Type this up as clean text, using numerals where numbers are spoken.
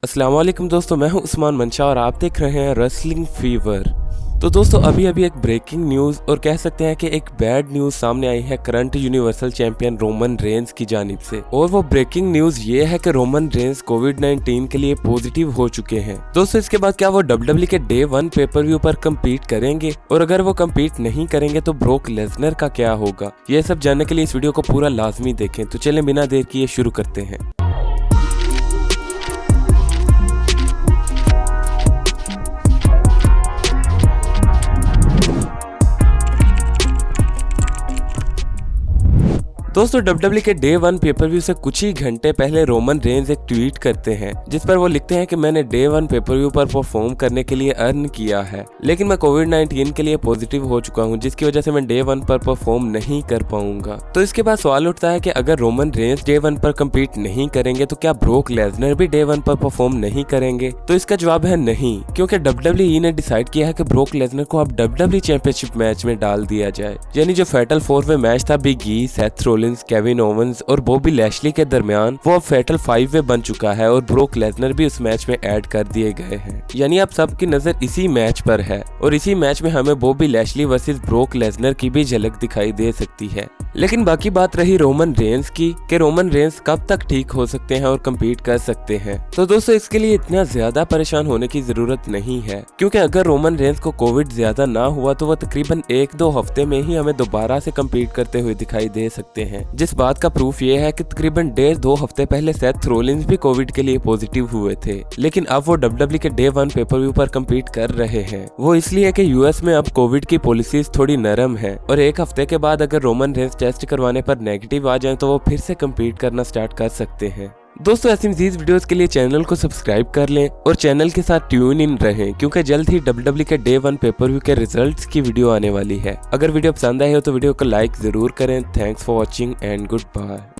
अस्सलाम वालेकुम दोस्तों, मैं हूं उस्मान मंशा और आप देख रहे हैं रेसलिंग फीवर। तो दोस्तों अभी एक ब्रेकिंग न्यूज़ और कह सकते हैं कि एक बैड न्यूज़ सामने आई है current universal champion Roman Reigns की जानिब से। और वो ब्रेकिंग न्यूज़ ये है कि रोमन रेंस कोविड-19 के लिए पॉजिटिव हो चुके हैं। दोस्तों इसके बाद क्या वो WWE के डे 1 पेपर व्यू पर कम्पीट करेंगे, और अगर वो कम्पीट नहीं करेंगे तो ब्रोक लेसनर का क्या होगा? ये सब जानने के लिए इस वीडियो को पूरा लाजमी देखें। तो चलें बिना देर किए शुरू करते हैं। दोस्तों WWE के डे 1 पेपर व्यू से कुछ ही घंटे पहले रोमन रेंस एक ट्वीट करते हैं जिस पर वो लिखते हैं कि मैंने डे 1 पेपर व्यू पर परफॉर्म करने के लिए अर्न किया है, लेकिन मैं कोविड-19 के लिए पॉजिटिव हो चुका हूं, जिसकी वजह से मैं डे 1 पर परफॉर्म नहीं कर पाऊंगा। तो इसके बाद सवाल उठता है कि अगर रोमन रेंस डे 1 पर कम्पीट नहीं करेंगे तो क्या ब्रोक लेसनर भी डे 1 पर परफॉर्म नहीं करेंगे? तो इसका जवाब है नहीं, क्योंकि WWE ने डिसाइड किया है कि ब्रोक लेसनर को अब WWE चैंपियनशिप मैच में डाल दिया जाए। यानी जो फैटल 4 वे मैच था big E, Seth Rollins, Kevin Owens और बॉबी लैशली के दरमियान, वो अब फैटल 5 वे बन चुका है और ब्रोक लेसनर भी उस मैच में ऐड कर दिए गए हैं। यानी अब सबकी नजर इसी मैच पर है और इसी मैच में हमें Bobby Lashley versus broke Lesnar की भी झलक दिखाई दे सकती है। लेकिन बाकी बात रही रोमन रेंस की कि रोमन रेंस कब तक ठीक हो सकते हैं और कम्पीट कर सकते हैं। तो दोस्तों इसके लिए इतना ज्यादा परेशान होने की जरूरत नहीं है, क्योंकि अगर रोमन रेंस को कोविड ज्यादा ना हुआ तो वह तकरीबन 1-2 हफ्ते में ही हमें दोबारा से कम्पीट करते हुए दिखाई दे सकते हैं। जिस बात का प्रूफ ये है कि तकरीबन 1.5-2 हफ्ते पहले सेथ रोलिंस भी कोविड के लिए पॉजिटिव हुए थे, लेकिन अब वो WWE के डे 1 पेपर व्यू पर कम्पीट कर रहे हैं। वो इसलिए कि यूएस में अब कोविड की पॉलिसीज थोड़ी नरम है और 1 हफ्ते के बाद अगर रोमन रेंस टेस्ट करवाने पर नेगेटिव आ जाए तो वो फिर से कम्पीट करना स्टार्ट कर सकते हैं। दोस्तों ऐसी मज़ीद वीडियोस के लिए चैनल को सब्सक्राइब कर लें और चैनल के साथ ट्यून इन रहें, क्योंकि जल्द ही WWE के डे 1 पेपर व्यू के रिजल्ट्स की वीडियो आने वाली है। अगर वीडियो पसंद आए हो तो वीडियो को लाइक जरूर करें। Thanks for watching and good bye.